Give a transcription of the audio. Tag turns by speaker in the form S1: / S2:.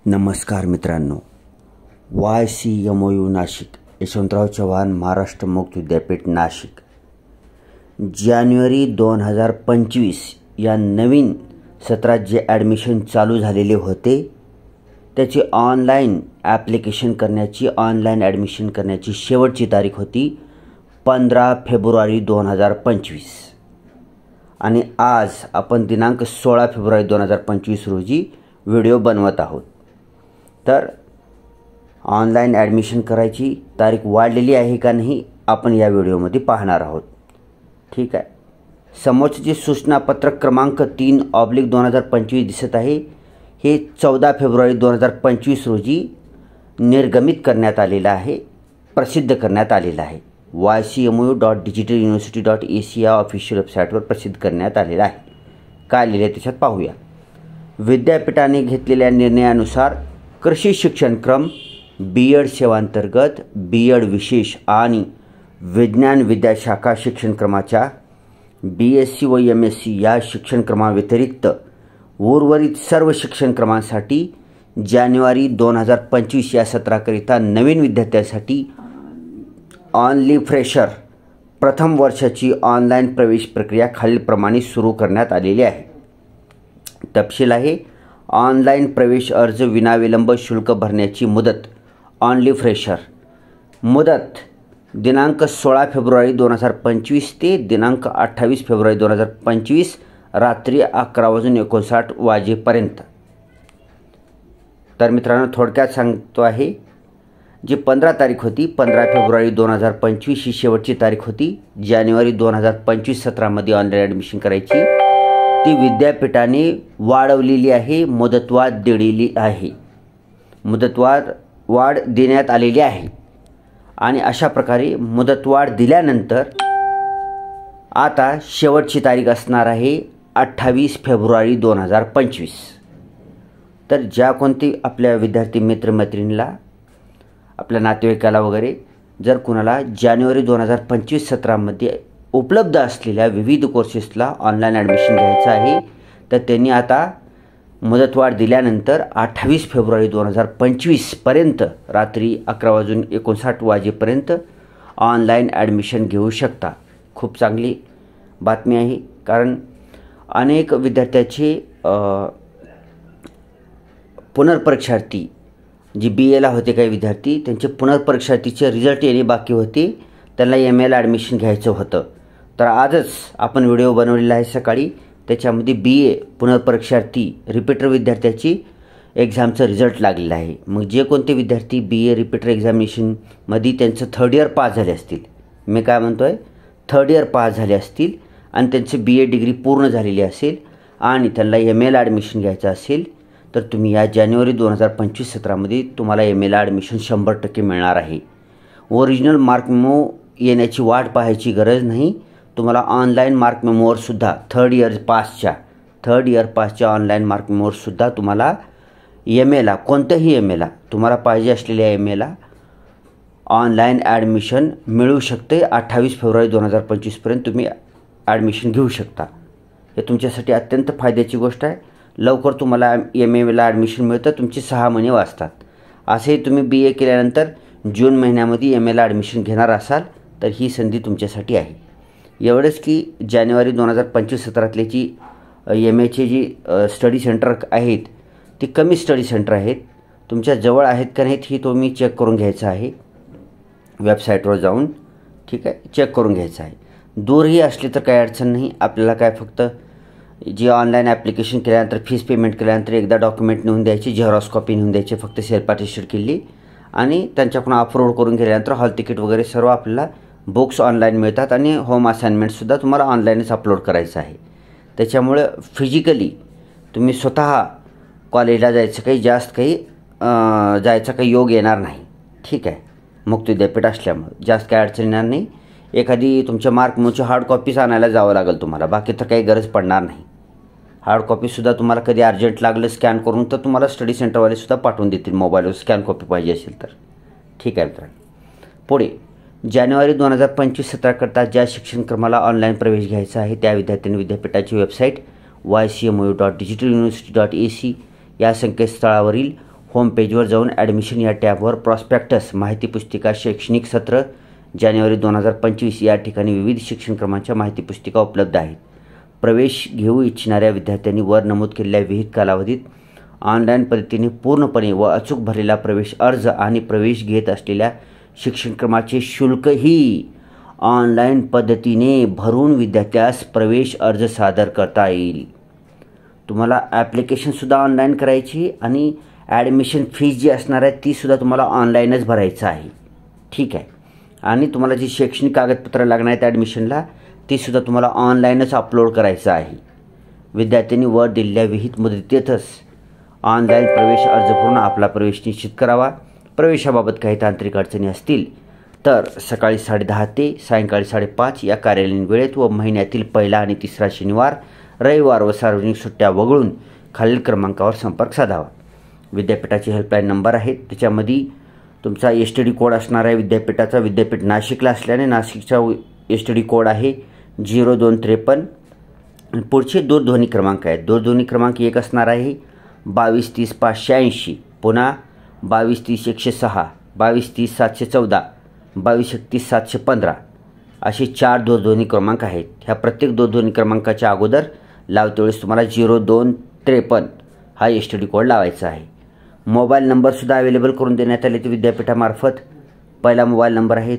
S1: नमस्कार मित्रांनो, YCMOU नाशिक, यशवंतराव चव्हाण महाराष्ट्र मुक्त विद्यापीठ नाशिक जानेवारी 2025 या नवीन सत्रात जे ॲडमिशन चालू झालेले होते त्याची ऑनलाईन ॲडमिशन करण्याची शेवटची तारीख होती 15 फेब्रुवारी 2025 आणि आज आपण दिनांक 16 फेब्रुवारी 2025 रोजी व्हिडिओ बनवत आहोत। तर ऑनलाईन ॲडमिशन करायची तारीख वाढलेली आहे का नाही आपण या व्हिडिओमध्ये पाहणार आहोत। ठीक आहे, समोरचे जे सूचनापत्रक क्रमांक 3/2025 दिसत आहे हे 14 फेब्रुवारी 2025 रोजी निर्गमित करण्यात आलेलं आहे, प्रसिद्ध करण्यात आलेलं आहे। YCMOU.digitaluniversity.ac या ऑफिशियल वेबसाईटवर प्रसिद्ध करण्यात आलेलं आहे। काय लिहिले त्याच्यात पाहूया। विद्यापीठाने घेतलेल्या निर्णयानुसार कृषी शिक्षणक्रम, BEd सेवांतर्गत BEd विशेष आणि विज्ञान विद्याशाखा शिक्षणक्रमाच्या BSc व MSc या शिक्षणक्रमाव्यतिरिक्त उर्वरित सर्व शिक्षणक्रमांसाठी जानेवारी 2025 या सत्राकरिता नवीन विद्यार्थ्यांसाठी ऑनली फ्रेशर प्रथम वर्षाची ऑनलाईन प्रवेश प्रक्रिया खालीलप्रमाणे सुरू करण्यात आलेली आहे। तपशील आहे, ऑनलाईन प्रवेश अर्ज विनाविलंब शुल्क भरण्याची मुदत ऑनली फ्रेशर मुदत दिनांक 16 फेब्रुवारी 2025 ते दिनांक 28 फेब्रुवारी 2025 रात्री 11:59 वाजेपर्यंत। तर मित्रांनो थोडक्यात सांगतो आहे, जी 15 तारीख होती 15 फेब्रुवारी 2025 ही शेवटची तारीख होती जानेवारी 2025 सत्रामध्ये ऑनलाईन ॲडमिशन करायची, ती विद्यापीठाने वाढवलेली आहे, मुदतवाढ दिलेली आहे, वाढ देण्यात आलेली आहे। आणि अशा प्रकारे मुदतवाढ दिल्यानंतर आता शेवटची तारीख असणार आहे 28 फेब्रुवारी 2025। तर ज्या कोणती आपल्या विद्यार्थी मित्रमैत्रिणीला, आपल्या नातेवाईकाला वगैरे जर कुणाला जानेवारी 2025 सत्रामध्ये उपलब्ध असलेल्या विविध कोर्सेसला ऑनलाईन ॲडमिशन घ्यायचं आहे तर त्यांनी आता मुदतवाढ दिल्यानंतर 28 फेब्रुवारी 2025 पर्यंत रात्री 11:59 वाजेपर्यंत ऑनलाईन ॲडमिशन घेऊ शकता। खूप चांगली बातमी आहे, कारण अनेक विद्यार्थ्याचे पुनर्परीक्षार्थी जी BAला होते काही विद्यार्थी, त्यांचे पुनर्परीक्षार्थीचे रिझल्ट येणे बाकी होते, त्यांना MAला ॲडमिशन घ्यायचं होतं। तर आजच आपण व्हिडिओ बनवलेला आहे सकाळी, त्याच्यामध्ये BA पुनर्परीक्षार्थी रिपीटर विद्यार्थ्याची एक्झामचं रिझल्ट लागलेला आहे। मग जे कोणते विद्यार्थी BA रिपीटर एक्झामिनेशनमध्ये त्यांचं 3rd इयर पास झाले असतील, मी काय म्हणतो आहे 3rd इयर पास झाले असतील आणि त्यांची BA डिग्री पूर्ण झालेली असेल आणि त्यांना MAला ॲडमिशन घ्यायचं असेल तर तुम्ही या जानेवारी 2025 सत्रामध्ये तुम्हाला MAला ॲडमिशन 100% मिळणार आहे। ओरिजिनल मार्क मेमो येण्याची वाट पाहायची गरज नाही, तुम्हाला ऑनलाईन मार्क मेमोवरसुद्धा 3rd इयर पासच्या ऑनलाईन मार्क मेमोवरसुद्धा तुम्हाला MAला, कोणत्याही MAला तुम्हाला पाहिजे असलेल्या MAला ऑनलाईन ॲडमिशन मिळू शकते। 28 फेब्रुवारी 2025 पर्यंत तुम्ही ॲडमिशन घेऊ शकता। हे तुमच्यासाठी अत्यंत फायद्याची गोष्ट आहे। लवकर तुम्हाला MAला ॲडमिशन मिळतं, तुमचे 6 महिने वाचतात। असेही तुम्ही BA केल्यानंतर जून महिन्यामध्ये MAला ॲडमिशन घेणार असाल तर ही संधी तुमच्यासाठी आहे। एवढंच की जानेवारी 2025 सत्रातले जी MAचे जी स्टडी सेंटर आहेत ती कमी स्टडी सेंटर आहेत, तुमच्या जवळ आहेत का नाहीत ही तुम्ही चेक करून घ्यायचं आहे, वेबसाईटवर जाऊन ठीक आहे चेक करून घ्यायचं आहे। दूरही असली तर काही अडचण नाही, आपल्याला काय फक्त जी ऑनलाईन ॲप्लिकेशन केल्यानंतर फीस पेमेंट केल्यानंतर एकदा डॉक्युमेंट नेऊन द्यायची, झेरॉक्स कॉपी नेऊन द्यायची फक्त सेल्फ अटेस्टेड केली आणि त्यांच्याकडून अपलोड करून गेल्यानंतर हॉल तिकीट वगैरे सर्व आपल्याला बुक्स ऑनलाईन मिळतात आणि होम असाइनमेंटसुद्धा तुम्हाला ऑनलाईनच अपलोड करायचं आहे। त्याच्यामुळे फिजिकली तुम्ही स्वतः कॉलेजला जायचं काही योग येणार नाही। ठीक आहे, मुक्त विद्यापीठ असल्यामुळे जास्त काही अडचण येणार नाही। एखादी तुमच्या मार्क मेमोची हार्ड कॉपीच आणायला जावं लागेल तुम्हाला, बाकी तर काही गरज पडणार नाही। हार्ड कॉपीसुद्धा तुम्हाला कधी अर्जंट लागलं स्कॅन करून तर तुम्हाला स्टडी सेंटरवालेसुद्धा पाठवून देतील मोबाईलवर स्कॅन कॉपी पाहिजे असेल तर। ठीक आहे मित्रांनो, पुढे जानेवारी 2025 सत्राकरता ज्या शिक्षणक्रमाला ऑनलाईन प्रवेश घ्यायचा आहे त्या विद्यार्थ्यांनी विद्यापीठाची वेबसाईट YCMOU.digitaluniversity.ac या संकेतस्थळावरील होम पेजवर जाऊन ॲडमिशन या टॅबवर प्रॉस्पेक्टस माहिती पुस्तिका शैक्षणिक सत्र जानेवारी 2025 या ठिकाणी विविध शिक्षणक्रमांच्या माहिती पुस्तिका उपलब्ध आहेत. प्रवेश घेऊ इच्छिणाऱ्या विद्यार्थ्यांनी वर नमूद केलेल्या विहित कालावधीत ऑनलाईन पद्धतीने पूर्णपणे व अचूक भरलेला प्रवेश अर्ज आणि प्रवेश घेत असलेल्या शिक्षणक्रमाचे शुल्कही ऑनलाईन पद्धतीने भरून विद्यार्थ्यास प्रवेश अर्ज सादर करता येईल. तुम्हाला ॲप्लिकेशनसुद्धा ऑनलाईन करायची आणि ॲडमिशन फीज जी असणार आहे तीसुद्धा तुम्हाला ऑनलाईनच भरायचं आहे. ठीक आहे. आणि तुम्हाला जी शैक्षणिक कागदपत्रं लागणार आहेत ॲडमिशनला तीसुद्धा तुम्हाला ऑनलाईनच अपलोड करायचं आहे. विद्यार्थ्यांनी वर दिलेल्या विहित मुदतीतच ऑनलाईन प्रवेश अर्ज करून आपला प्रवेश निश्चित करावा. प्रवेशाबाबत काही तांत्रिक अडचणी असतील तर सकाळी 10:30 ते सायंकाळी 5:30 या कार्यालयीन वेळेत व महिन्यातील पहिला आणि तिसरा शनिवार, रविवार व सार्वजनिक सुट्ट्या वगळून खालील क्रमांकावर संपर्क साधावा. विद्यापीठाची हेल्पलाईन नंबर आहेत. त्याच्यामध्ये तुमचा STD कोड असणार आहे विद्यापीठाचा. विद्यापीठ नाशिकला असल्याने नाशिकचा STD कोड आहे 0253. पुढचे दूरध्वनी क्रमांक आहेत. दूरध्वनी क्रमांक एक असणार आहे 2230-580. पुन्हा 2230-106, 2230-714, 2231-715 असे 4 दूरध्वनी क्रमांक आहेत. ह्या प्रत्येक दूरध्वनी क्रमांकाच्या अगोदर लावते वेळेस तुम्हाला 0253 हा STD कोड लावायचा आहे. मोबाईल नंबरसुद्धा अवेलेबल करून देण्यात आले ते विद्यापीठामार्फत. पहिला मोबाईल नंबर आहे